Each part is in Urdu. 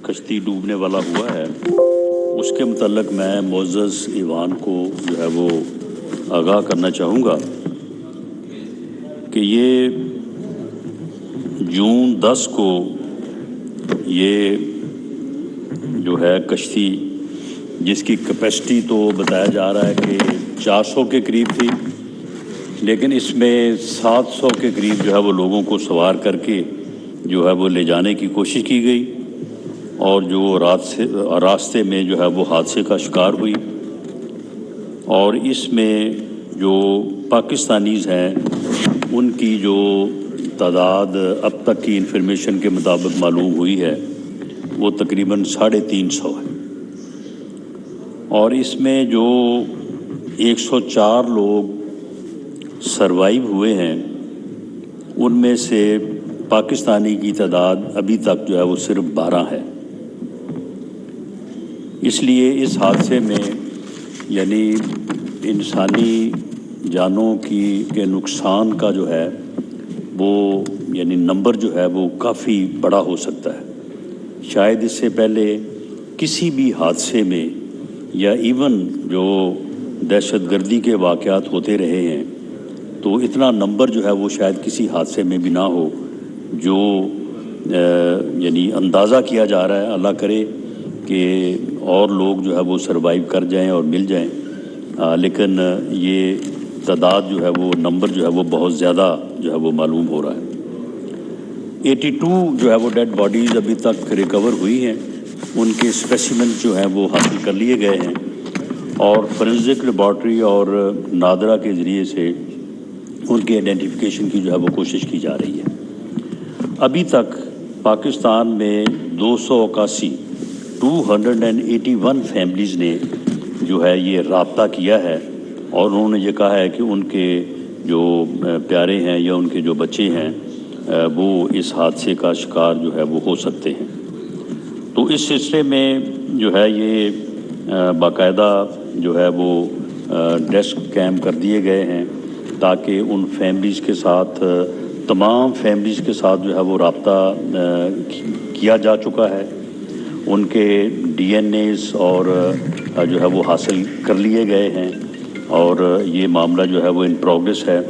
کشتی ڈوبنے والا ہوا ہے اس کے متعلق میں معزز ایوان کو جو ہے وہ آگاہ کرنا چاہوں گا کہ یہ جون 10 کو یہ جو ہے کشتی جس کی کیپیسٹی تو بتایا جا رہا ہے کہ 400 کے قریب تھی، لیکن اس میں 700 کے قریب جو ہے وہ لوگوں کو سوار کر کے جو ہے وہ لے جانے کی کوشش کی گئی اور جو راستے میں جو ہے وہ حادثے کا شکار ہوئی، اور اس میں جو پاکستانیز ہیں ان کی جو تعداد اب تک کی انفارمیشن کے مطابق معلوم ہوئی ہے وہ تقریباً 350 ہے، اور اس میں جو 104 لوگ سروائیو ہوئے ہیں ان میں سے پاکستانی کی تعداد ابھی تک جو ہے وہ صرف 12 ہے۔ اس لیے اس حادثے میں یعنی انسانی جانوں کے نقصان کا جو ہے وہ یعنی نمبر جو ہے وہ کافی بڑا ہو سکتا ہے۔ شاید اس سے پہلے کسی بھی حادثے میں یا ایون جو دہشت گردی کے واقعات ہوتے رہے ہیں تو اتنا نمبر جو ہے وہ شاید کسی حادثے میں بھی نہ ہو جو یعنی اندازہ کیا جا رہا ہے۔ اللہ کرے کہ اور لوگ جو ہے وہ سروائیو کر جائیں اور مل جائیں، لیکن یہ تعداد جو ہے وہ نمبر جو ہے وہ بہت زیادہ جو ہے وہ معلوم ہو رہا ہے۔ 82 جو ہے وہ ڈیڈ باڈیز ابھی تک ریکور ہوئی ہیں، ان کے اسپیسیمن جو ہیں وہ حاصل کر لیے گئے ہیں اور فورینزک لیبارٹری اور نادرا کے ذریعے سے ان کی آئیڈینٹیفیکیشن کی جو ہے وہ کوشش کی جا رہی ہے۔ ابھی تک پاکستان میں 281 فیملیز نے جو ہے یہ رابطہ کیا ہے اور انہوں نے یہ کہا ہے کہ ان کے جو پیارے ہیں یا ان کے جو بچے ہیں وہ اس حادثے کا شکار جو ہے وہ ہو سکتے ہیں۔ تو اس سلسلے میں جو ہے یہ باقاعدہ جو ہے وہ ڈیسک قائم کر دیے گئے ہیں تاکہ ان فیملیز کے ساتھ تمام فیملیز کے ساتھ جو ہے وہ رابطہ کیا جا چکا ہے، ان کے ڈی این ایز اور جو ہے وہ حاصل کر لیے گئے ہیں اور یہ معاملہ جو ہے وہ ان پروگریس ہے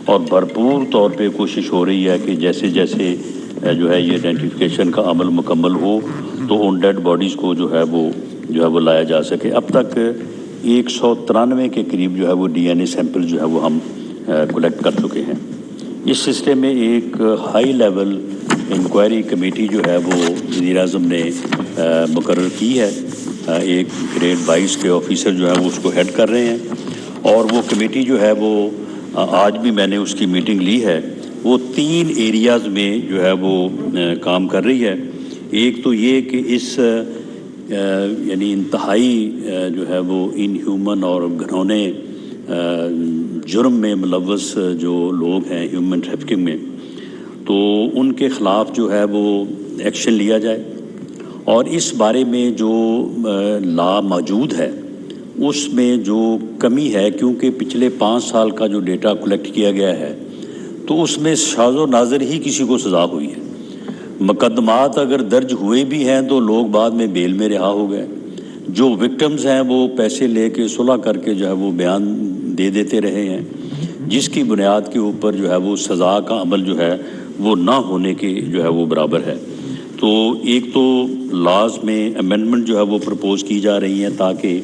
اور بھرپور طور پہ کوشش ہو رہی ہے کہ جیسے جیسے جو ہے یہ آئیڈینٹیفیکیشن کا عمل مکمل ہو تو ان ڈیڈ باڈیز کو جو ہے وہ لایا جا سکے۔ اب تک 193 کے قریب جو ہے وہ ڈی این اے سیمپل جو ہے وہ ہم کلیکٹ کر چکے ہیں۔ اس سلسلے میں ایک ہائی لیول انکوائری کمیٹی جو ہے وہ وزیر اعظم نے مقرر کی ہے، ایک گریڈ 22 کے آفیسر جو ہے وہ اس کو ہیڈ کر رہے ہیں اور وہ کمیٹی جو ہے وہ آج بھی میں نے اس کی میٹنگ لی ہے، وہ 3 ایریاز میں جو ہے وہ کام کر رہی ہے۔ ایک تو یہ کہ اس یعنی انتہائی جو ہے وہ ان ہیومن اور گھنونے جرم میں ملوث جو لوگ ہیں ہیومن ٹریفکنگ میں، تو ان کے خلاف جو ہے وہ ایکشن لیا جائے اور اس بارے میں جو لا موجود ہے اس میں جو کمی ہے، کیونکہ پچھلے 5 سال کا جو ڈیٹا کلیکٹ کیا گیا ہے تو اس میں شاذ و نادر ہی کسی کو سزا ہوئی ہے۔ مقدمات اگر درج ہوئے بھی ہیں تو لوگ بعد میں بیل میں رہا ہو گئے، جو وکٹمز ہیں وہ پیسے لے کے صلح کر کے جو ہے وہ بیان دے دیتے رہے ہیں، جس کی بنیاد کے اوپر جو ہے وہ سزا کا عمل جو ہے وہ نہ ہونے کے جو ہے وہ برابر ہے۔ تو ایک تو لاز میں امینڈمنٹ جو ہے وہ پرپوز کی جا رہی ہیں تاکہ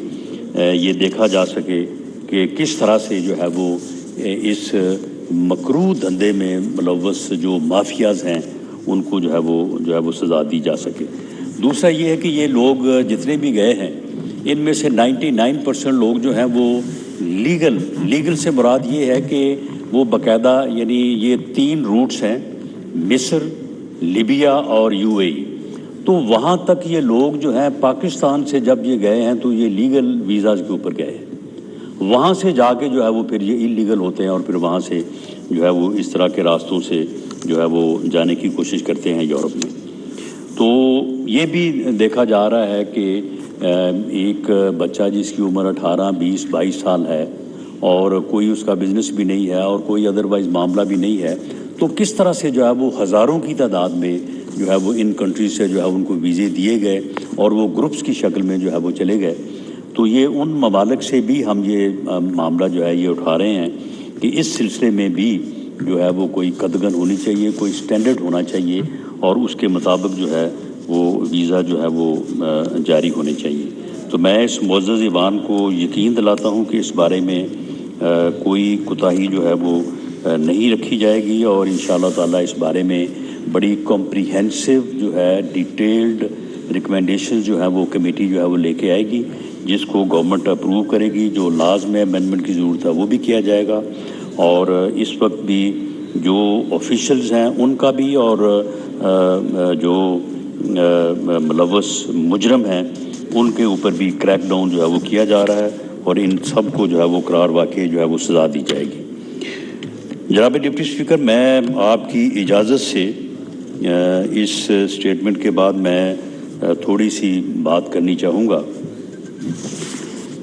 یہ دیکھا جا سکے کہ کس طرح سے جو ہے وہ اس مکروہ دھندے میں ملوث جو مافیاز ہیں ان کو جو ہے وہ سزا دی جا سکے۔ دوسرا یہ ہے کہ یہ لوگ جتنے بھی گئے ہیں ان میں سے 99% لوگ جو ہیں وہ لیگل سے مراد یہ ہے کہ وہ باقاعدہ یعنی یہ 3 روٹس ہیں، مصر، لیبیا اور یو اے ای، تو وہاں تک یہ لوگ جو ہیں پاکستان سے جب یہ گئے ہیں تو یہ لیگل ویزاز کے اوپر گئے ہیں، وہاں سے جا کے جو ہے وہ پھر یہ انلیگل ہوتے ہیں اور پھر وہاں سے جو ہے وہ اس طرح کے راستوں سے جو ہے وہ جانے کی کوشش کرتے ہیں یورپ میں۔ تو یہ بھی دیکھا جا رہا ہے کہ ایک بچہ جس کی عمر 18، 20، 22 سال ہے اور کوئی اس کا بزنس بھی نہیں ہے اور کوئی ادروائز معاملہ بھی نہیں ہے، تو کس طرح سے جو ہے وہ ہزاروں کی تعداد میں جو ہے وہ ان کنٹریز سے جو ہے ان کو ویزے دیے گئے اور وہ گروپس کی شکل میں جو ہے وہ چلے گئے. تو یہ ان ممالک سے بھی ہم یہ معاملہ جو ہے یہ اٹھا رہے ہیں کہ اس سلسلے میں بھی جو ہے وہ کوئی قدغن ہونی چاہیے, کوئی سٹینڈرڈ ہونا چاہیے اور اس کے مطابق جو ہے وہ ویزا جو ہے وہ جاری ہونے چاہیے. تو میں اس معزز ایوان کو یقین دلاتا ہوں کہ اس بارے میں کوئی کوتاہی جو ہے وہ نہیں رکھی جائے گی اور انشاءاللہ تعالی اس بارے میں بڑی کمپریہنسو جو ہے ڈیٹیلڈ ریکمنڈیشن جو ہے وہ کمیٹی جو ہے وہ لے کے آئے گی, جس کو گورنمنٹ اپروو کرے گی. جو لاز میں امینڈمنٹ کی ضرورت ہے وہ بھی کیا جائے گا اور اس وقت بھی جو آفیشلز ہیں ان کا بھی اور جو ملوث مجرم ہیں ان کے اوپر بھی کریک ڈاؤن جو ہے وہ کیا جا رہا ہے اور ان سب کو جو ہے وہ قرار واقع جو ہے وہ سزا دی جائے گی. جناب ڈپٹی اسپیکر, میں آپ کی اجازت سے اس سٹیٹمنٹ کے بعد میں تھوڑی سی بات کرنی چاہوں گا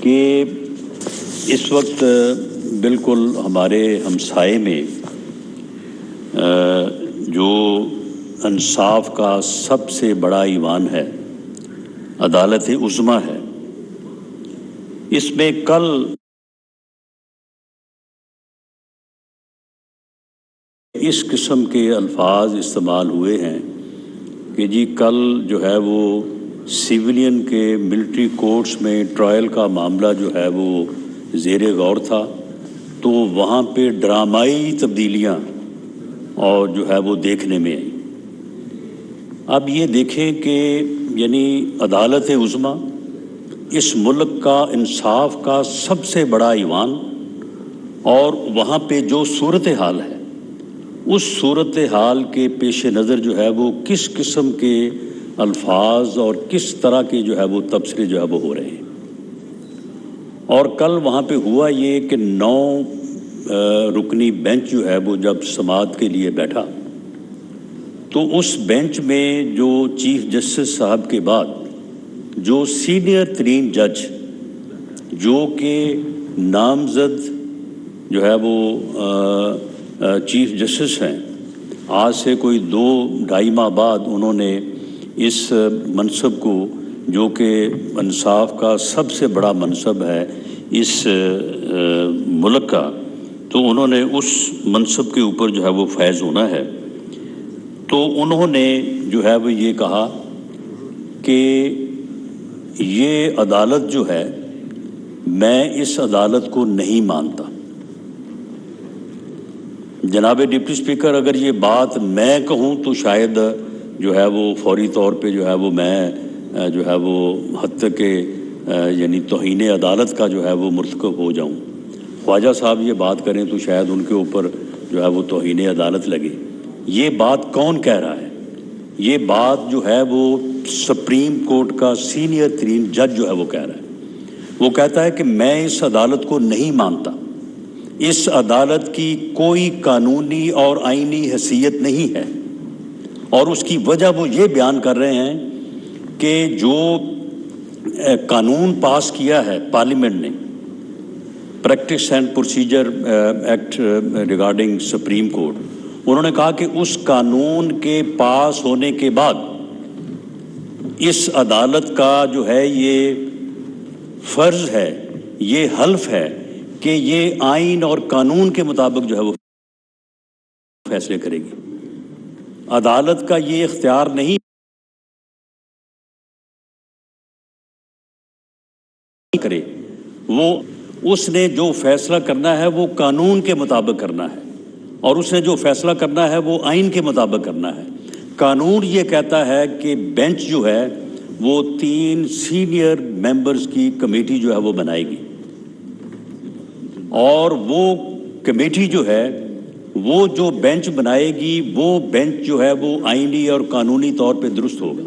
کہ اس وقت بالکل ہمارے ہمسائے میں جو انصاف کا سب سے بڑا ایوان ہے, عدالت عظمیٰ ہے, اس میں کل اس قسم کے الفاظ استعمال ہوئے ہیں کہ جی کل جو ہے وہ سیولین کے ملٹری کورٹس میں ٹرائل کا معاملہ جو ہے وہ زیر غور تھا, تو وہاں پہ ڈرامائی تبدیلیاں اور جو ہے وہ دیکھنے میں آئیں. اب یہ دیکھیں کہ یعنی عدالت عظمیٰ اس ملک کا انصاف کا سب سے بڑا ایوان, اور وہاں پہ جو صورتحال ہے اس صورتحال کے پیش نظر جو ہے وہ کس قسم کے الفاظ اور کس طرح کے جو ہے وہ تبصرے جو ہے وہ ہو رہے ہیں. اور کل وہاں پہ ہوا یہ کہ 9 رکنی بینچ جو ہے وہ جب سماعت کے لیے بیٹھا تو اس بینچ میں جو چیف جسٹس صاحب کے بعد جو سینئر ترین جج جو کہ نامزد جو ہے وہ چیف جسٹس ہیں, آج سے کوئی 2-2.5 ماہ بعد انہوں نے اس منصب کو, جو کہ انصاف کا سب سے بڑا منصب ہے اس ملک کا, تو انہوں نے اس منصب کے اوپر جو ہے وہ فائز ہونا ہے. تو انہوں نے جو ہے وہ یہ کہا کہ یہ عدالت جو ہے میں اس عدالت کو نہیں مانتا. جناب ڈپٹی اسپیکر, اگر یہ بات میں کہوں تو شاید جو ہے وہ فوری طور پہ جو ہے وہ میں جو ہے وہ حد تک کہ یعنی توہین عدالت کا جو ہے وہ مرتکب ہو جاؤں. خواجہ صاحب یہ بات کریں تو شاید ان کے اوپر جو ہے وہ توہین عدالت لگے. یہ بات کون کہہ رہا ہے؟ یہ بات جو ہے وہ سپریم کورٹ کا سینئر ترین جج جو ہے وہ کہہ رہا ہے. وہ کہتا ہے کہ میں اس عدالت کو نہیں مانتا, اس عدالت کی کوئی قانونی اور آئینی حیثیت نہیں ہے. اور اس کی وجہ وہ یہ بیان کر رہے ہیں کہ جو قانون پاس کیا ہے پارلیمنٹ نے, practice and procedure act regarding supreme court, انہوں نے کہا کہ اس قانون کے پاس ہونے کے بعد اس عدالت کا جو ہے یہ فرض ہے, یہ حلف ہے کہ یہ آئین اور قانون کے مطابق جو ہے وہ فیصلے کرے گی. عدالت کا یہ اختیار نہیں کرے, وہ اس نے جو فیصلہ کرنا ہے وہ قانون کے مطابق کرنا ہے اور اس نے جو فیصلہ کرنا ہے وہ آئین کے مطابق کرنا ہے. قانون یہ کہتا ہے کہ بینچ جو ہے وہ 3 سینئر ممبرز کی کمیٹی جو ہے وہ بنائے گی, اور وہ کمیٹی جو ہے وہ جو بینچ بنائے گی وہ بینچ جو ہے وہ آئینی اور قانونی طور پہ درست ہوگا.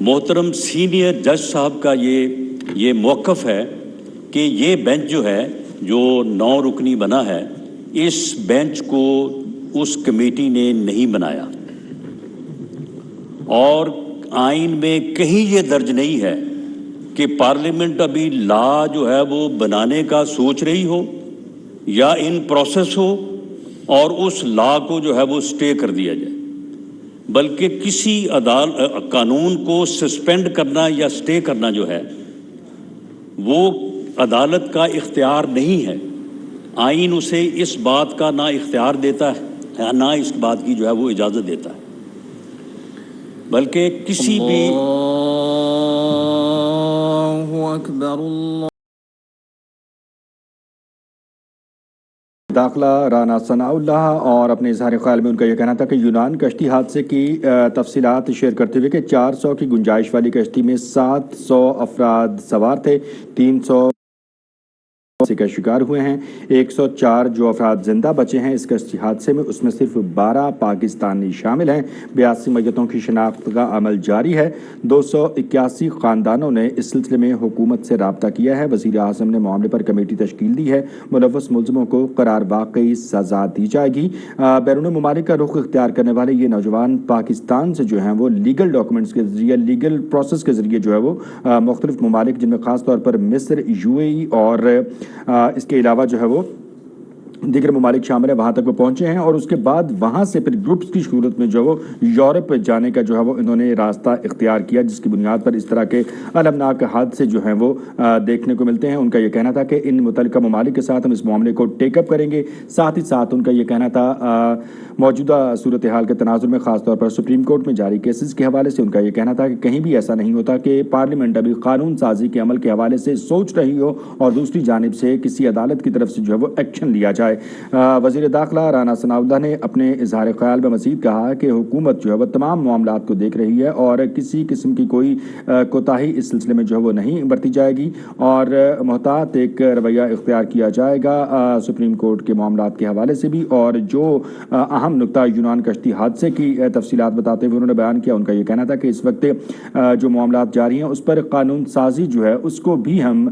محترم سینئر جج صاحب کا یہ موقف ہے کہ یہ بینچ جو ہے جو 9 رکنی بنا ہے, اس بینچ کو اس کمیٹی نے نہیں بنایا, اور آئین میں کہیں یہ درج نہیں ہے کہ پارلیمنٹ ابھی لا جو ہے وہ بنانے کا سوچ رہی ہو یا ان پروسیس ہو اور اس لا کو جو ہے وہ سٹے کر دیا جائے. بلکہ کسی قانون کو سسپینڈ کرنا یا سٹے کرنا جو ہے وہ عدالت کا اختیار نہیں ہے. آئین اسے اس بات کا نہ اختیار دیتا ہے نہ اس بات کی جو ہے وہ اجازت دیتا ہے، بلکہ کسی بھی اللہ اکبر. اللہ داخلہ رانا ثناء اللہ، اور اپنے اظہار خیال میں ان کا یہ کہنا تھا کہ یونان کشتی حادثے کی تفصیلات شیئر کرتے ہوئے کہ 400 کی گنجائش والی کشتی میں 700 افراد سوار تھے، 300 کا شکار ہوئے ہیں، 104 جو افراد زندہ بچے ہیں اس کشتی حادثے میں، اس میں صرف 12 پاکستانی شامل ہیں. 82 میتوں کی شناخت کا عمل جاری ہے. 281 خاندانوں نے اس سلسلے میں حکومت سے رابطہ کیا ہے. وزیر اعظم نے معاملے پر کمیٹی تشکیل دی ہے. ملوث ملزموں کو قرار واقعی سزا دی جائے گی. بیرون ممالک کا رخ اختیار کرنے والے یہ نوجوان پاکستان سے جو ہیں وہ لیگل ڈاکومنٹس کے ذریعے، لیگل پروسیس کے ذریعے جو ہے وہ مختلف ممالک جن میں خاص طور پر مصر، UAE اور اس کے علاوہ جو ہے وہ دیگر ممالک شامل ہیں، وہاں تک وہ پہنچے ہیں، اور اس کے بعد وہاں سے پھر گروپس کی صورت میں جو وہ یورپ جانے کا جو ہے وہ انہوں نے راستہ اختیار کیا، جس کی بنیاد پر اس طرح کے المناک حادثے جو ہیں وہ دیکھنے کو ملتے ہیں. ان کا یہ کہنا تھا کہ ان متعلقہ ممالک کے ساتھ ہم اس معاملے کو ٹیک اپ کریں گے. ساتھ ہی ساتھ ان کا یہ کہنا تھا موجودہ صورتحال کے تناظر میں خاص طور پر سپریم کورٹ میں جاری کیسز کے حوالے سے ان کا یہ کہنا تھا کہ کہیں بھی ایسا نہیں ہوتا کہ پارلیمنٹ ابھی قانون سازی کے عمل کے حوالے سے سوچ رہی ہو اور دوسری جانب سے کسی عدالت کی طرف سے جو ہے وہ ایکشن لیا جائے. وزیر داخلہ رانا ثناء اللہ نے اپنے اظہار خیال میں مزید کہا کہ حکومت جو ہے وہ تمام معاملات کو دیکھ رہی ہے اور کسی قسم کی کوئی کوتاہی اس سلسلے میں جو ہے وہ نہیں برتی جائے گی اور محتاط ایک رویہ اختیار کیا جائے گا سپریم کورٹ کے معاملات کے حوالے سے بھی. اور جو اہم نقطہ یونان کشتی حادثے کی تفصیلات بتاتے ہوئے انہوں نے بیان کیا، ان کا یہ کہنا تھا کہ اس وقت جو معاملات جاری ہیں اس پر قانون سازی جو ہے اس کو بھی ہم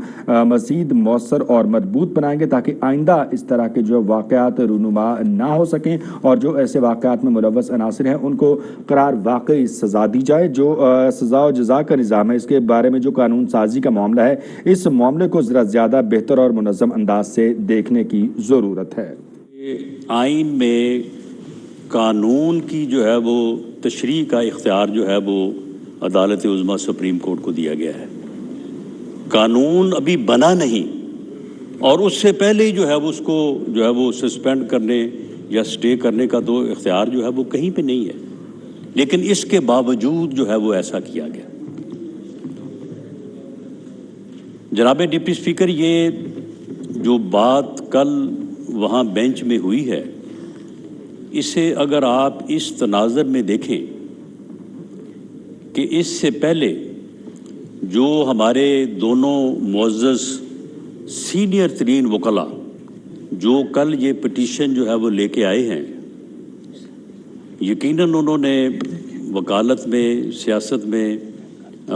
مزید مؤثر اور مضبوط بنائیں گے تاکہ آئندہ اس طرح کے جو واقعات رونما نہ ہو سکیں اور جو ایسے واقعات میں ملوث عناصر ہیں ان کو قرار واقعی سزا دی جائے. جو سزا و جزا کا نظام ہے اس کے بارے میں جو قانون سازی کا معاملہ ہے، اس معاملے کو ذرا زیادہ بہتر اور منظم انداز سے دیکھنے کی ضرورت ہے. آئین میں قانون کی جو ہے وہ تشریح کا اختیار جو ہے وہ عدالت عظمیٰ سپریم کورٹ کو دیا گیا ہے. قانون ابھی بنا نہیں اور اس سے پہلے ہی جو ہے وہ اس کو جو ہے وہ سسپینڈ کرنے یا سٹے کرنے کا تو اختیار جو ہے وہ کہیں پہ نہیں ہے، لیکن اس کے باوجود جو ہے وہ ایسا کیا گیا. جناب ڈپٹی اسپیکر، یہ جو بات کل وہاں بینچ میں ہوئی ہے، اسے اگر آپ اس تناظر میں دیکھیں کہ اس سے پہلے جو ہمارے دونوں معزز سینئر ترین وکلاء جو کل یہ پٹیشن جو ہے وہ لے کے آئے ہیں، یقیناً انہوں نے وکالت میں، سیاست میں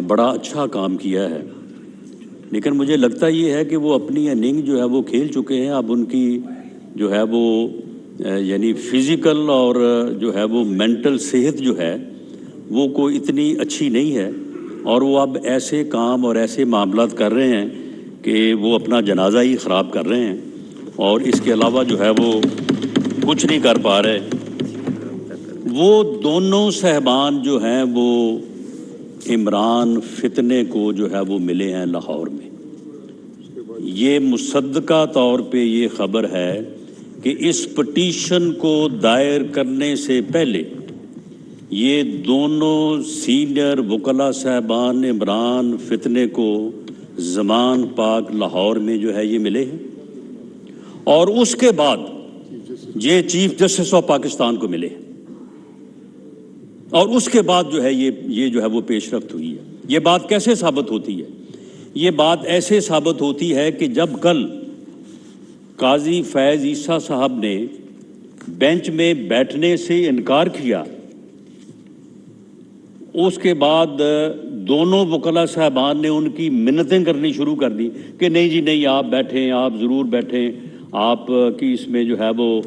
بڑا اچھا کام کیا ہے، لیکن مجھے لگتا یہ ہے کہ وہ اپنی اننگ جو ہے وہ کھیل چکے ہیں. اب ان کی جو ہے وہ یعنی فزیکل اور جو ہے وہ مینٹل صحت جو ہے وہ کوئی اتنی اچھی نہیں ہے، اور وہ اب ایسے کام اور ایسے معاملات کر رہے ہیں کہ وہ اپنا جنازہ ہی خراب کر رہے ہیں اور اس کے علاوہ جو ہے وہ کچھ نہیں کر پا رہے. وہ دونوں صاحبان جو ہیں وہ عمران فتنے کو جو ہے وہ ملے ہیں لاہور میں. یہ مصدقہ طور پہ یہ خبر ہے کہ اس پٹیشن کو دائر کرنے سے پہلے یہ دونوں سینئر وکلاء صاحبان عمران فتنے کو زمان پاک لاہور میں جو ہے یہ ملے ہیں، اور اس کے بعد یہ چیف جسٹس آف پاکستان کو ملے ہیں، اور اس کے بعد جو ہے یہ جو ہے وہ پیش رفت ہوئی ہے. یہ بات کیسے ثابت ہوتی ہے؟ یہ بات ایسے ثابت ہوتی ہے کہ جب کل قاضی فیض عیسیٰ صاحب نے بینچ میں بیٹھنے سے انکار کیا، اس کے بعد دونوں وکلاء صاحبان نے ان کی منتیں کرنی شروع کر دی کہ نہیں جی نہیں، آپ بیٹھیں، آپ ضرور بیٹھیں، آپ کی اس میں جو ہے وہ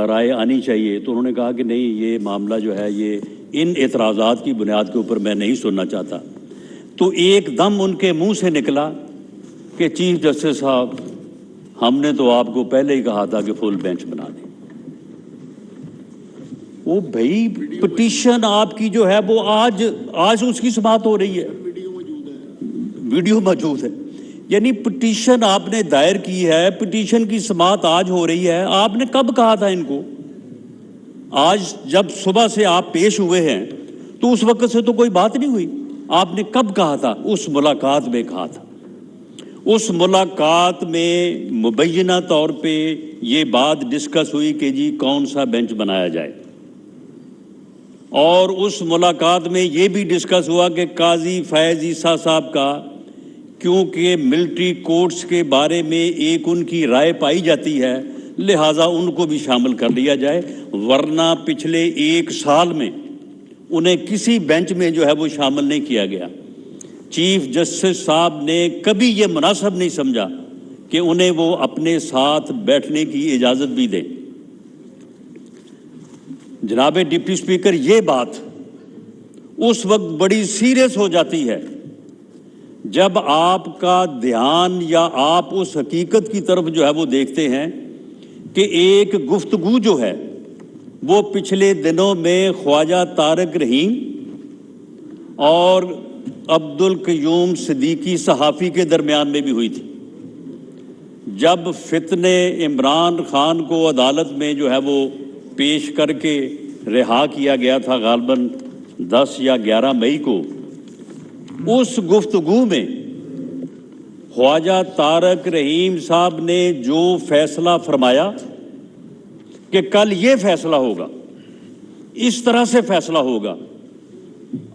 رائے آنی چاہیے. تو انہوں نے کہا کہ نہیں، یہ معاملہ جو ہے یہ ان اعتراضات کی بنیاد کے اوپر میں نہیں سننا چاہتا. تو ایک دم ان کے منہ سے نکلا کہ چیف جسٹس صاحب، ہم نے تو آپ کو پہلے ہی کہا تھا کہ فل بینچ بنا دیں. وہ بھائی پٹیشن آپ کی جو ہے وہ آج اس کی سماعت ہو رہی ہے، ویڈیو موجود ہے، یعنی پٹیشن آپ نے دائر کی ہے، پٹیشن کی سماعت آج ہو رہی ہے. آپ نے کب کہا تھا ان کو؟ آج جب صبح سے آپ پیش ہوئے ہیں تو اس وقت سے تو کوئی بات نہیں ہوئی. آپ نے کب کہا تھا؟ اس ملاقات میں کہا تھا. اس ملاقات میں مبینہ طور پہ یہ بات ڈسکس ہوئی کہ جی کون سا بینچ بنایا جائے، اور اس ملاقات میں یہ بھی ڈسکس ہوا کہ قاضی فیض عیسیٰ صاحب کا، کیونکہ ملٹری کورٹس کے بارے میں ایک ان کی رائے پائی جاتی ہے، لہٰذا ان کو بھی شامل کر لیا جائے، ورنہ پچھلے 1 سال میں انہیں کسی بینچ میں جو ہے وہ شامل نہیں کیا گیا. چیف جسٹس صاحب نے کبھی یہ مناسب نہیں سمجھا کہ انہیں وہ اپنے ساتھ بیٹھنے کی اجازت بھی دیں. جناب ڈپٹی اسپیکر، یہ بات اس وقت بڑی سیریس ہو جاتی ہے جب آپ کا دھیان یا آپ اس حقیقت کی طرف جو ہے وہ دیکھتے ہیں کہ ایک گفتگو جو ہے وہ پچھلے دنوں میں خواجہ طارق رحیم اور عبد القیوم صدیقی صحافی کے درمیان میں بھی ہوئی تھی، جب فتنے عمران خان کو عدالت میں جو ہے وہ پیش کر کے رہا کیا گیا تھا غالباً 10 یا 11 مئی کو. اس گفتگو میں خواجہ طارق رحیم صاحب نے جو فیصلہ فرمایا کہ کل یہ فیصلہ ہوگا، اس طرح سے فیصلہ ہوگا،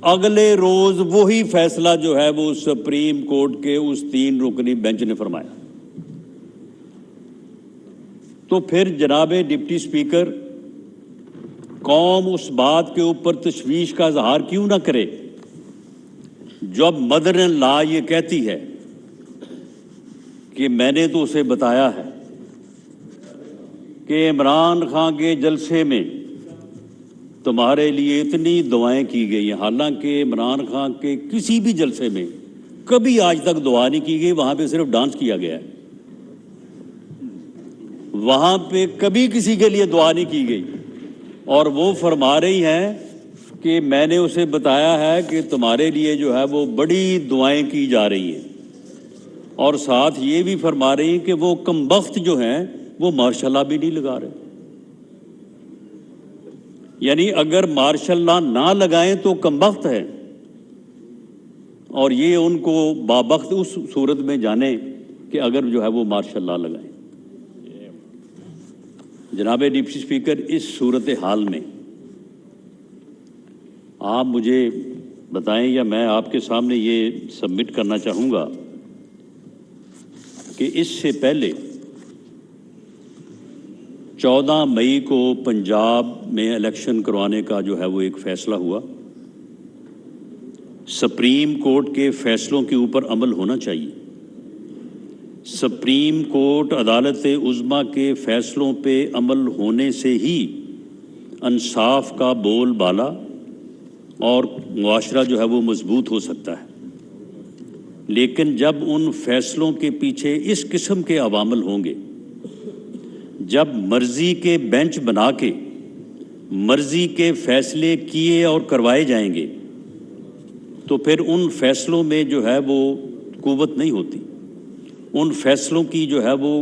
اگلے روز وہی فیصلہ جو ہے وہ سپریم کورٹ کے اس 3 رکنی بینچ نے فرمایا. تو پھر جناب ڈپٹی اسپیکر، قوم اس بات کے اوپر تشویش کا اظہار کیوں نہ کرے جب مدر ان لا یہ کہتی ہے کہ میں نے تو اسے بتایا ہے کہ عمران خان کے جلسے میں تمہارے لیے اتنی دعائیں کی گئی ہیں، حالانکہ عمران خان کے کسی بھی جلسے میں کبھی آج تک دعا نہیں کی گئی، وہاں پہ صرف ڈانس کیا گیا ہے، وہاں پہ کبھی کسی کے لیے دعا نہیں کی گئی. اور وہ فرما رہی ہیں کہ میں نے اسے بتایا ہے کہ تمہارے لیے جو ہے وہ بڑی دعائیں کی جا رہی ہیں، اور ساتھ یہ بھی فرما رہی ہیں کہ وہ کم بخت جو ہیں وہ مارشل لا بھی نہیں لگا رہے. یعنی اگر مارشل لا نہ لگائیں تو کم بخت ہے، اور یہ ان کو بابخت اس صورت میں جانیں کہ اگر جو ہے وہ مارشل لا لگائیں. جناب ڈپٹی اسپیکر، اس صورتحال میں آپ مجھے بتائیں، یا میں آپ کے سامنے یہ سبمٹ کرنا چاہوں گا کہ اس سے پہلے 14 مئی کو پنجاب میں الیکشن کروانے کا جو ہے وہ ایک فیصلہ ہوا. سپریم کورٹ کے فیصلوں کے اوپر عمل ہونا چاہیے. سپریم کورٹ عدالت عظمیٰ کے فیصلوں پہ عمل ہونے سے ہی انصاف کا بول بالا اور معاشرہ جو ہے وہ مضبوط ہو سکتا ہے. لیکن جب ان فیصلوں کے پیچھے اس قسم کے عوامل ہوں گے، جب مرضی کے بینچ بنا کے مرضی کے فیصلے کیے اور کروائے جائیں گے، تو پھر ان فیصلوں میں جو ہے وہ قوت نہیں ہوتی، ان فیصلوں کی جو ہے وہ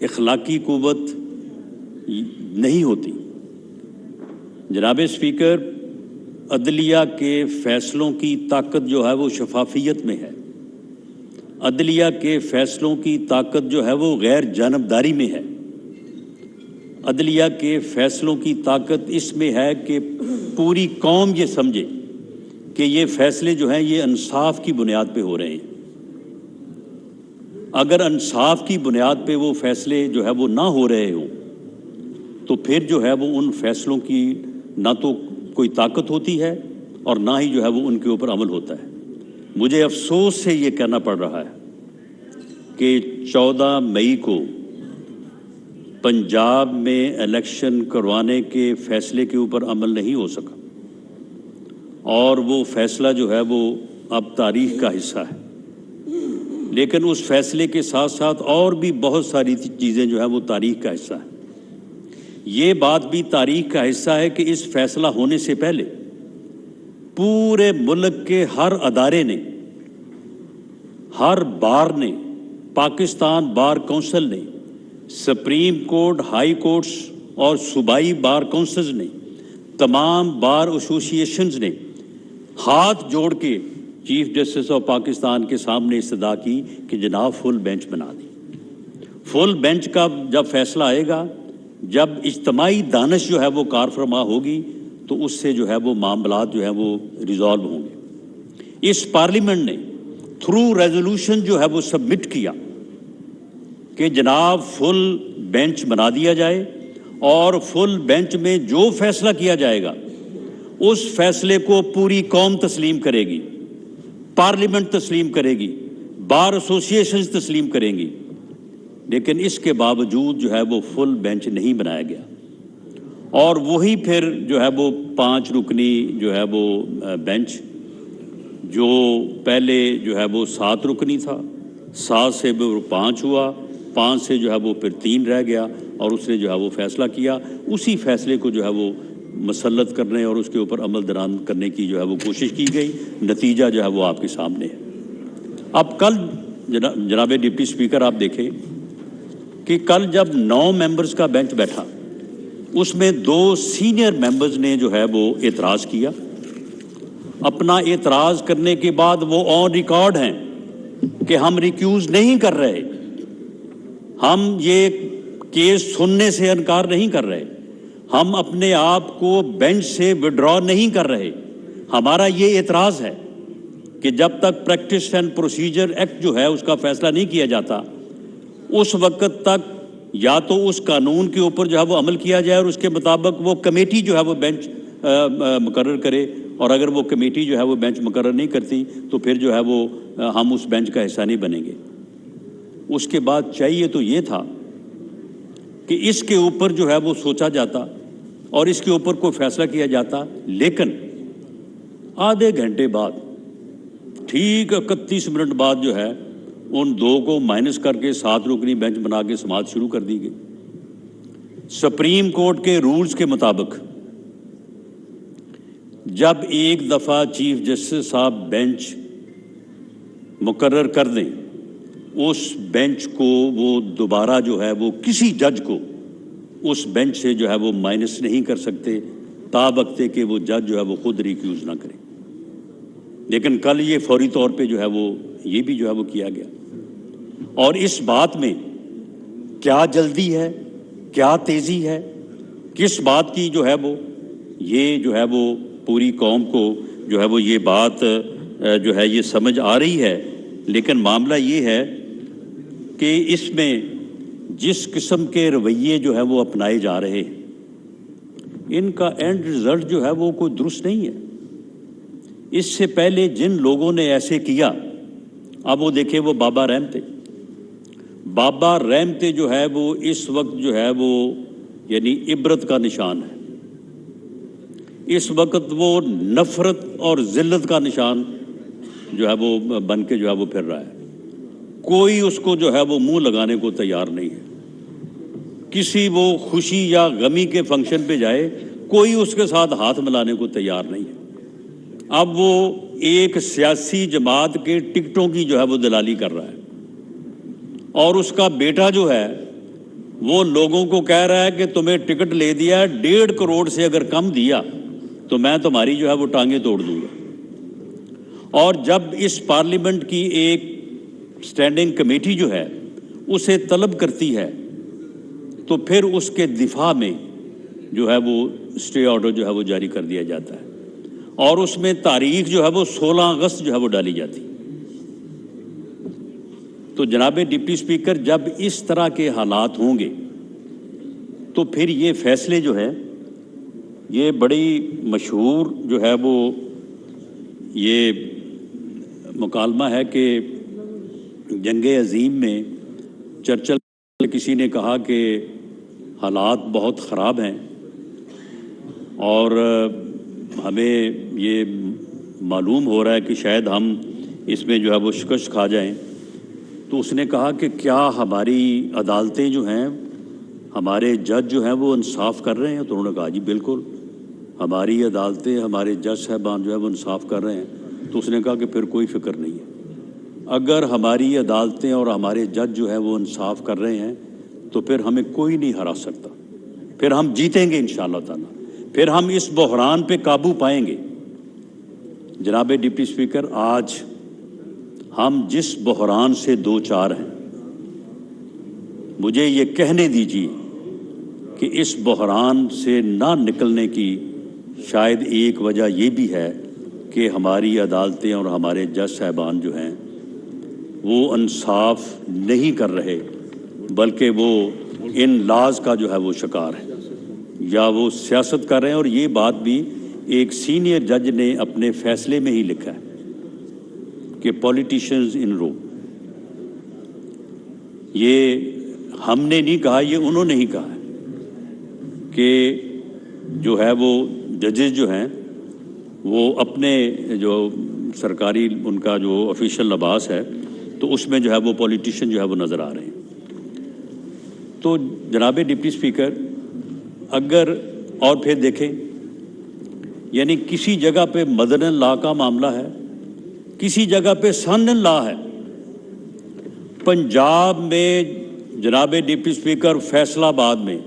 اخلاقی قوت نہیں ہوتی. جناب اسپیکر، عدلیہ کے فیصلوں کی طاقت جو ہے وہ شفافیت میں ہے. عدلیہ کے فیصلوں کی طاقت جو ہے وہ غیر جانبداری میں ہے. عدلیہ کے فیصلوں کی طاقت اس میں ہے کہ پوری قوم یہ سمجھے کہ یہ فیصلے جو ہیں یہ انصاف کی بنیاد پہ ہو رہے ہیں. اگر انصاف کی بنیاد پہ وہ فیصلے جو ہے وہ نہ ہو رہے ہوں تو پھر جو ہے وہ ان فیصلوں کی نہ تو کوئی طاقت ہوتی ہے اور نہ ہی جو ہے وہ ان کے اوپر عمل ہوتا ہے. مجھے افسوس سے یہ کہنا پڑ رہا ہے کہ 14 مئی کو پنجاب میں الیکشن کروانے کے فیصلے کے اوپر عمل نہیں ہو سکا، اور وہ فیصلہ جو ہے وہ اب تاریخ کا حصہ ہے. لیکن اس فیصلے کے ساتھ ساتھ اور بھی بہت ساری چیزیں جو ہیں وہ تاریخ کا حصہ ہے. یہ بات بھی تاریخ کا حصہ ہے کہ اس فیصلہ ہونے سے پہلے پورے ملک کے ہر ادارے نے، ہر بار نے، پاکستان بار کونسل نے، سپریم کورٹ، ہائی کورٹس اور صوبائی بار کونسلز نے، تمام بار ایسوسی ایشنز نے ہاتھ جوڑ کے چیف جسٹس آف پاکستان کے سامنے استدعا کی کہ جناب فل بینچ بنا دیں۔ فل بینچ کا جب فیصلہ آئے گا، جب اجتماعی دانش جو ہے وہ کار فرما ہوگی، تو اس سے جو ہے وہ معاملات جو ہے وہ ریزالو ہوں گے۔ اس پارلیمنٹ نے تھرو ریزولوشن جو ہے وہ سبمٹ کیا کہ جناب فل بینچ بنا دیا جائے، اور فل بینچ میں جو فیصلہ کیا جائے گا اس فیصلے کو پوری قوم تسلیم کرے گی، پارلیمنٹ تسلیم کرے گی، بار ایسوسی ایشنز تسلیم کریں گی۔ لیکن اس کے باوجود جو ہے وہ فل بینچ نہیں بنایا گیا، اور وہی پھر جو ہے وہ 5 رکنی جو ہے وہ بینچ، جو پہلے جو ہے وہ 7 رکنی تھا، 7 سے وہ 5 ہوا، 5 سے جو ہے وہ پھر 3 رہ گیا، اور اس نے جو ہے وہ فیصلہ کیا۔ اسی فیصلے کو جو ہے وہ مسلط کرنے اور اس کے اوپر عمل درآمد کرنے کی جو ہے وہ کوشش کی گئی۔ نتیجہ جو ہے وہ آپ کے سامنے ہے۔ اب کل جناب ڈپٹی اسپیکر آپ دیکھیں کہ کل جب 9 ممبرز کا بینچ بیٹھا، اس میں 2 سینئر ممبرز نے جو ہے وہ اعتراض کیا۔ اپنا اعتراض کرنے کے بعد وہ آن ریکارڈ ہیں کہ ہم ریکیوز نہیں کر رہے، ہم یہ کیس سننے سے انکار نہیں کر رہے، ہم اپنے آپ کو بینچ سے وڈرا نہیں کر رہے۔ ہمارا یہ اعتراض ہے کہ جب تک پریکٹس اینڈ پروسیجر ایکٹ جو ہے اس کا فیصلہ نہیں کیا جاتا، اس وقت تک یا تو اس قانون کے اوپر جو ہے وہ عمل کیا جائے اور اس کے مطابق وہ کمیٹی جو ہے وہ بینچ مقرر کرے، اور اگر وہ کمیٹی جو ہے وہ بینچ مقرر نہیں کرتی تو پھر جو ہے وہ ہم اس بینچ کا حصہ نہیں بنیں گے۔ اس کے بعد چاہیے تو یہ تھا کہ اس کے اوپر جو ہے وہ سوچا جاتا اور اس کے اوپر کوئی فیصلہ کیا جاتا، لیکن آدھے گھنٹے بعد، ٹھیک 31 منٹ بعد جو ہے ان 2 کو مائنس کر کے 7 رکنی بینچ بنا کے سماعت شروع کر دی گئی۔ سپریم کورٹ کے رولز کے مطابق جب ایک دفعہ چیف جسٹس صاحب بینچ مقرر کر دیں، اس بینچ کو وہ دوبارہ جو ہے وہ کسی جج کو اس بینچ سے جو ہے وہ مائنس نہیں کر سکتے، تابقتے کہ وہ جج جو ہے وہ خود ریکیوز نہ کرے۔ لیکن کل یہ فوری طور پہ جو ہے وہ یہ بھی جو ہے وہ کیا گیا، اور اس بات میں کیا جلدی ہے، کیا تیزی ہے، کس بات کی جو ہے وہ یہ جو ہے وہ پوری قوم کو جو ہے وہ یہ بات جو ہے یہ سمجھ آ رہی ہے۔ لیکن معاملہ یہ ہے کہ اس میں جس قسم کے رویے جو ہے وہ اپنائے جا رہے ہیں، ان کا اینڈ رزلٹ جو ہے وہ کوئی درست نہیں ہے۔ اس سے پہلے جن لوگوں نے ایسے کیا، اب وہ دیکھیں وہ بابا رحمتے، بابا رحمتے جو ہے وہ اس وقت جو ہے وہ یعنی عبرت کا نشان ہے۔ اس وقت وہ نفرت اور ذلت کا نشان جو ہے وہ بن کے جو ہے وہ پھر رہا ہے۔ کوئی اس کو جو ہے وہ منہ لگانے کو تیار نہیں ہے۔ کسی وہ خوشی یا غمی کے فنکشن پہ جائے، کوئی اس کے ساتھ ہاتھ ملانے کو تیار نہیں ہے۔ اب وہ ایک سیاسی جماعت کے ٹکٹوں کی جو ہے وہ دلالی کر رہا ہے، اور اس کا بیٹا جو ہے وہ لوگوں کو کہہ رہا ہے کہ تمہیں ٹکٹ لے دیا 1.5 کروڑ سے اگر کم دیا تو میں تمہاری جو ہے وہ ٹانگیں توڑ دوں گا۔ اور جب اس پارلیمنٹ کی ایک سٹینڈنگ کمیٹی جو ہے اسے طلب کرتی ہے تو پھر اس کے دفاع میں جو ہے وہ اسٹے آرڈر جو ہے وہ جاری کر دیا جاتا ہے، اور اس میں تاریخ جو ہے وہ 16 اگست جو ہے وہ ڈالی جاتی۔ تو جناب ڈپٹی اسپیکر، جب اس طرح کے حالات ہوں گے تو پھر یہ فیصلے جو ہے یہ بڑی مشہور جو ہے وہ یہ مکالمہ ہے کہ جنگ عظیم میں چرچل کسی نے کہا کہ حالات بہت خراب ہیں اور ہمیں یہ معلوم ہو رہا ہے کہ شاید ہم اس میں جو ہے وہ شکست کھا جائیں، تو اس نے کہا کہ کیا ہماری عدالتیں جو ہیں ہمارے جج جو ہیں وہ انصاف کر رہے ہیں؟ تو انہوں نے کہا جی بالکل، ہماری عدالتیں، ہمارے جج صاحبان جو ہے وہ انصاف کر رہے ہیں۔ تو اس نے کہا کہ پھر کوئی فکر نہیں ہے، اگر ہماری عدالتیں اور ہمارے جج جو ہے وہ انصاف کر رہے ہیں تو پھر ہمیں کوئی نہیں ہرا سکتا، پھر ہم جیتیں گے انشاءاللہ تعالیٰ، پھر ہم اس بحران پہ قابو پائیں گے۔ جناب ڈپٹی اسپیکر، آج ہم جس بحران سے دو چار ہیں، مجھے یہ کہنے دیجیے کہ اس بحران سے نہ نکلنے کی شاید ایک وجہ یہ بھی ہے کہ ہماری عدالتیں اور ہمارے جج صاحبان جو ہیں وہ انصاف نہیں کر رہے، بلکہ وہ ان لاز کا جو ہے وہ شکار ہے، یا وہ سیاست کر رہے ہیں۔ اور یہ بات بھی ایک سینئر جج نے اپنے فیصلے میں ہی لکھا ہے کہ پولیٹیشنز ان رو، یہ ہم نے نہیں کہا، یہ انہوں نے ہی کہا ہے کہ جو ہے وہ ججز جو ہیں وہ اپنے جو سرکاری ان کا جو آفیشیل لباس ہے تو اس میں جو ہے وہ پولیٹیشین جو ہے وہ نظر آ رہے ہیں۔ تو جناب ڈپٹی اسپیکر، اگر اور پھر دیکھیں، یعنی کسی جگہ پہ مدرن لا کا معاملہ ہے، کسی جگہ پہ سنن لا ہے۔ پنجاب میں جناب ڈپٹی اسپیکر فیصل آباد میں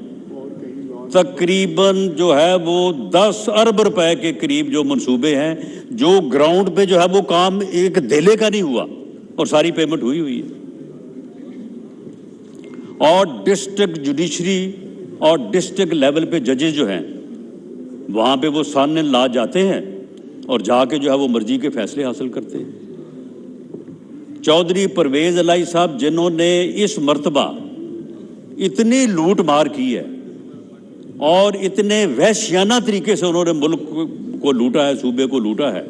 تقریباً جو ہے وہ 10 ارب روپے کے قریب جو منصوبے ہیں، جو گراؤنڈ پہ جو ہے وہ کام ایک دھیلے کا نہیں ہوا اور ساری پیمنٹ ہوئی ہے۔ اور ڈسٹرکٹ جوڈیشری اور ڈسٹرکٹ لیول پہ ججز جو ہیں وہاں پہ وہ سان لا جاتے ہیں اور جا کے جو ہے وہ مرضی کے فیصلے حاصل کرتے ہیں۔ چودھری پرویز الہی صاحب، جنہوں نے اس مرتبہ اتنی لوٹ مار کی ہے اور اتنے وحشیانہ طریقے سے انہوں نے ملک کو لوٹا ہے، صوبے کو لوٹا ہے،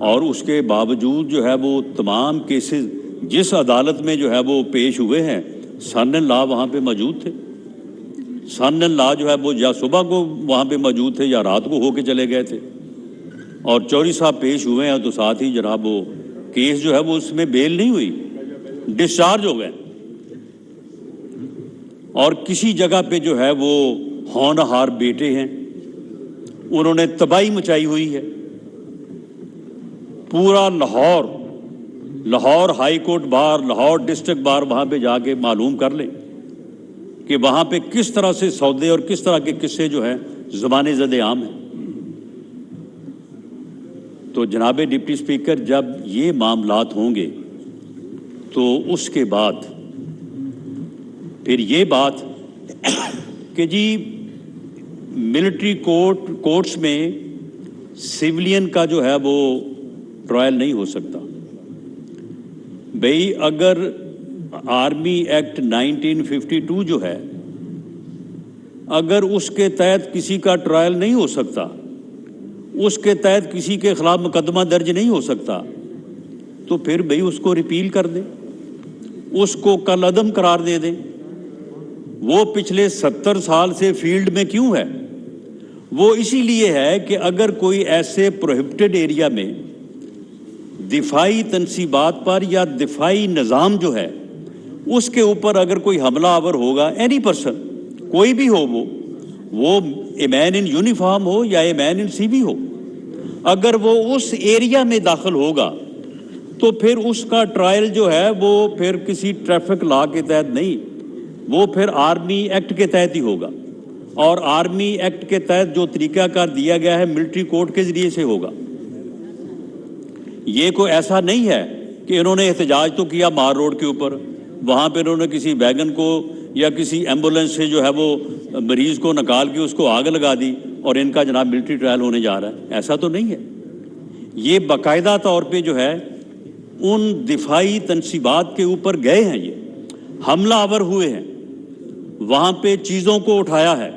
اور اس کے باوجود جو ہے وہ تمام کیسز جس عدالت میں جو ہے وہ پیش ہوئے ہیں، سان لا وہاں پہ موجود تھے۔ سان لا جو ہے وہ یا صبح کو وہاں پہ موجود تھے یا رات کو ہو کے چلے گئے تھے، اور چوری صاحب پیش ہوئے ہیں تو ساتھ ہی جناب وہ کیس جو ہے وہ اس میں بیل نہیں ہوئی، ڈسچارج ہو گئے۔ اور کسی جگہ پہ جو ہے وہ ہونہار بیٹے ہیں، انہوں نے تباہی مچائی ہوئی ہے۔ پورا Lahore high court bar, Lahore district bar, وہاں پہ جا کے معلوم کر لیں کہ وہاں پہ کس طرح سے سودے اور کس طرح کے قصے جو ہیں زبان زد عام ہیں۔ تو جناب ڈپٹی اسپیکر، جب یہ معاملات ہوں گے تو اس کے بعد پھر یہ بات کہ جی ملٹری کورٹس میں سیولین کا جو ہے وہ ٹرائل نہیں ہو سکتا۔ بھئی اگر آرمی ایکٹ 1952 جو ہے، اگر اس کے تحت کسی کا ٹرائل نہیں ہو سکتا، اس کے تحت کسی کے خلاف مقدمہ درج نہیں ہو سکتا، تو پھر بھئی اس کو ریپیل کر دیں، اس کو کالعدم قرار دے دیں۔ وہ پچھلے 70 سال سے فیلڈ میں کیوں ہے؟ وہ اسی لیے ہے کہ اگر کوئی ایسے پروہیبٹڈ ایریا میں دفاعی تنصیبات پر یا دفاعی نظام جو ہے اس کے اوپر اگر کوئی حملہ آور ہوگا، اینی پرسن، کوئی بھی ہو، وہ اے مین ان یونیفارم ہو یا اے مین ان سی وی ہو، اگر وہ اس ایریا میں داخل ہوگا تو پھر اس کا ٹرائل جو ہے وہ پھر کسی ٹریفک لا کے تحت نہیں، وہ پھر آرمی ایکٹ کے تحت ہی ہوگا، اور آرمی ایکٹ کے تحت جو طریقہ کار دیا گیا ہے ملٹری کورٹ کے ذریعے سے ہوگا۔ یہ کوئی ایسا نہیں ہے کہ انہوں نے احتجاج تو کیا مار روڈ کے اوپر، وہاں پہ انہوں نے کسی ویگن کو یا کسی ایمبولینس سے جو ہے وہ مریض کو نکال کے اس کو آگ لگا دی اور ان کا جناب ملٹری ٹرائل ہونے جا رہا ہے۔ ایسا تو نہیں ہے۔ یہ باقاعدہ طور پہ جو ہے ان دفاعی تنصیبات کے اوپر گئے ہیں، یہ حملہ آور ہوئے ہیں، وہاں پہ چیزوں کو اٹھایا ہے۔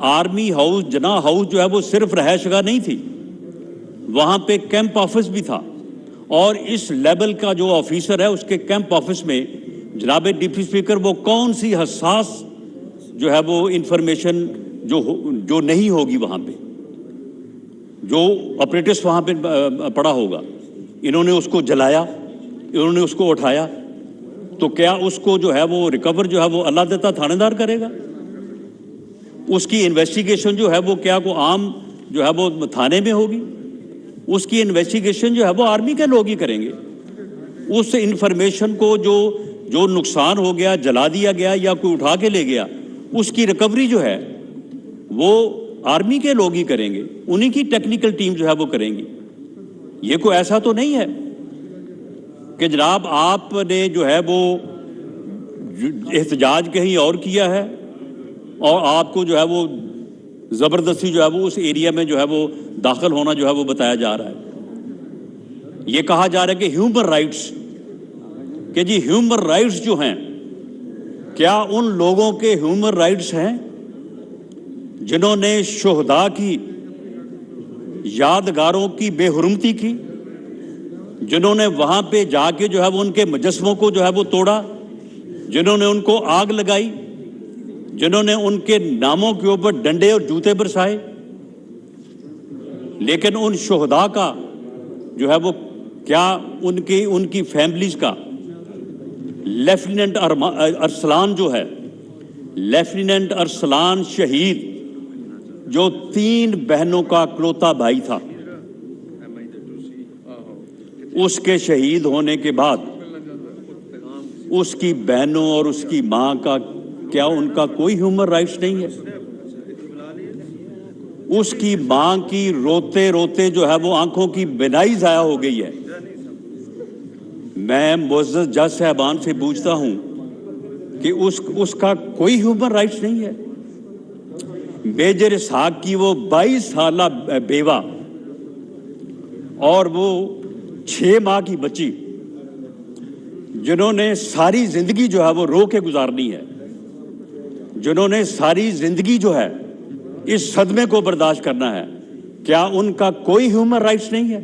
آرمی ہاؤس، جناح ہاؤس جو ہے وہ صرف رہائش گاہ نہیں تھی، وہاں پہ کیمپ آفس بھی تھا، اور اس لیول کا جو آفیسر ہے اس کے کیمپ آفس میں جناب ڈپٹی اسپیکر وہ کون سی حساس جو ہے وہ انفارمیشن جو نہیں ہوگی وہاں پہ، جو اپریٹس وہاں پہ پڑا ہوگا، انہوں نے اس کو جلایا، انہوں نے اس کو اٹھایا، تو کیا اس کو جو ہے وہ ریکور جو ہے وہ اللہ دیتا تھانے دار کرے گا؟ اس کی انویسٹیگیشن جو ہے وہ کیا کو عام جو ہے وہ تھانے میں ہوگی؟ اس کی انویسٹیگیشن جو ہے وہ آرمی کے لوگ ہی کریں گے. اس انفارمیشن کو جو نقصان ہو گیا، جلا دیا گیا یا کوئی اٹھا کے لے گیا، اس کی ریکوری جو ہے وہ آرمی کے لوگ ہی کریں گے، انہی کی ٹیکنیکل ٹیم جو ہے وہ کریں گی. یہ کوئی ایسا تو نہیں ہے کہ جناب آپ نے جو ہے وہ احتجاج کہیں اور کیا ہے اور آپ کو جو ہے وہ زبردستی جو ہے وہ اس ایریا میں جو ہے وہ داخل ہونا جو ہے وہ بتایا جا رہا ہے. یہ کہا جا رہا ہے کہ ہیومن رائٹس، کہ جی ہیومن رائٹس جو ہیں، کیا ان لوگوں کے ہیومن رائٹس ہیں جنہوں نے شہداء کی یادگاروں کی بے حرمتی کی، جنہوں نے وہاں پہ جا کے جو ہے وہ ان کے مجسموں کو جو ہے وہ توڑا، جنہوں نے ان کو آگ لگائی، جنہوں نے ان کے ناموں کے اوپر ڈنڈے اور جوتے برسائے؟ لیکن ان شہداء کا جو ہے وہ کیا ان کی فیملیز کا لیفٹیننٹ ارسلان جو ہے، لیفٹیننٹ ارسلان شہید جو 3 بہنوں کا اکلوتا بھائی تھا، اس کے شہید ہونے کے بعد اس کی بہنوں اور اس کی ماں کا کیا ان کا کوئی ہیومن رائٹس نہیں ہے؟ اس کی ماں کی روتے روتے جو ہے وہ آنکھوں کی بینائی ضائع ہو گئی ہے. میں معزز جج صاحبان سے پوچھتا ہوں کہ اس کا کوئی ہیومن رائٹس نہیں ہے؟ میجر اسحاق کی وہ 22 سالہ بیوہ اور وہ 6 ماہ کی بچی، جنہوں نے ساری زندگی جو ہے وہ رو کے گزارنی ہے، جنہوں نے ساری زندگی جو ہے اس صدمے کو برداشت کرنا ہے، کیا ان کا کوئی ہیومن رائٹس نہیں ہے؟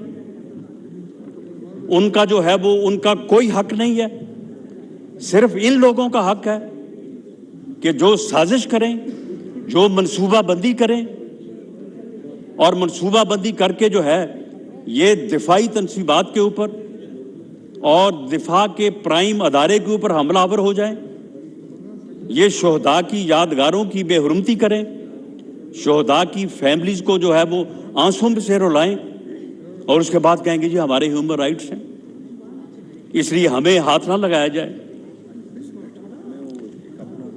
ان کا جو ہے وہ ان کا کوئی حق نہیں ہے؟ صرف ان لوگوں کا حق ہے کہ جو سازش کریں، جو منصوبہ بندی کریں اور منصوبہ بندی کر کے جو ہے یہ دفاعی تنصیبات کے اوپر اور دفاع کے پرائم ادارے کے اوپر حملہ آور ہو جائیں، یہ شہداء کی یادگاروں کی بے حرمتی کریں، شہداء کی فیملیز کو جو ہے وہ آنسوں سے رلائیں اور اس کے بعد کہیں گے جی ہمارے ہیومن رائٹس ہیں، اس لیے ہمیں ہاتھ نہ لگایا جائے.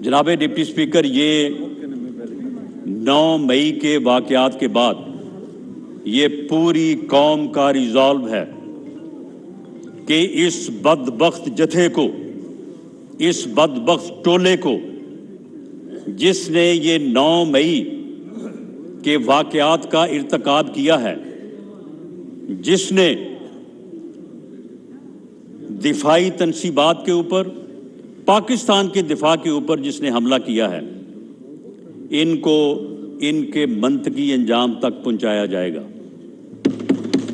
جناب ڈپٹی اسپیکر، یہ 9 مئی کے واقعات کے بعد یہ پوری قوم کا ریزالو ہے کہ اس بدبخت جتھے کو، اس بدبخت ٹولے کو جس نے یہ 9 مئی کے واقعات کا ارتکاب کیا ہے، جس نے دفاعی تنصیبات کے اوپر، پاکستان کے دفاع کے اوپر جس نے حملہ کیا ہے، ان کو ان کے منطقی انجام تک پہنچایا جائے گا.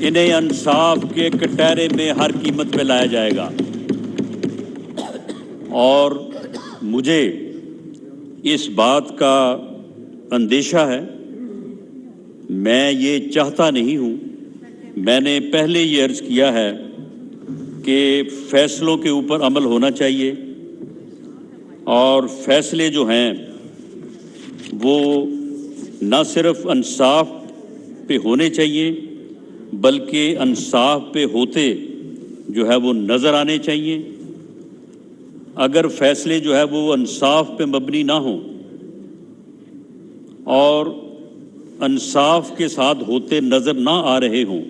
انہیں انصاف کے کٹہرے میں ہر قیمت پہ لایا جائے گا. اور مجھے اس بات کا اندیشہ ہے، میں یہ چاہتا نہیں ہوں، میں نے پہلے یہ عرض کیا ہے کہ فیصلوں کے اوپر عمل ہونا چاہیے اور فیصلے جو ہیں وہ نہ صرف انصاف پہ ہونے چاہیے بلکہ انصاف پہ ہوتے جو ہے وہ نظر آنے چاہیے. اگر فیصلے جو ہے وہ انصاف پہ مبنی نہ ہوں اور انصاف کے ساتھ ہوتے نظر نہ آ رہے ہوں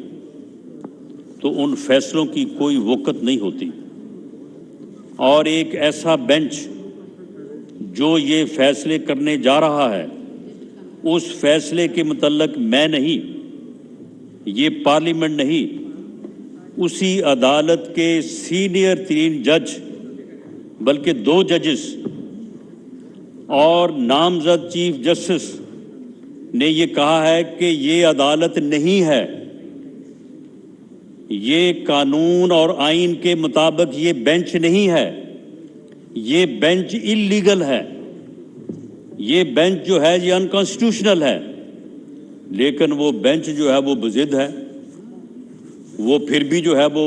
تو ان فیصلوں کی کوئی وقت نہیں ہوتی. اور ایک ایسا بینچ جو یہ فیصلے کرنے جا رہا ہے، اس فیصلے کے متعلق میں نہیں، یہ پارلیمنٹ نہیں، اسی عدالت کے سینئر ترین جج بلکہ 2 ججز اور نامزد چیف جسٹس نے یہ کہا ہے کہ یہ عدالت نہیں ہے، یہ قانون اور آئین کے مطابق یہ بینچ نہیں ہے، یہ بینچ اللیگل ہے، یہ بینچ جو ہے یہ انکانسٹیٹیوشنل ہے. لیکن وہ بینچ جو ہے وہ بضد ہے، وہ پھر بھی جو ہے وہ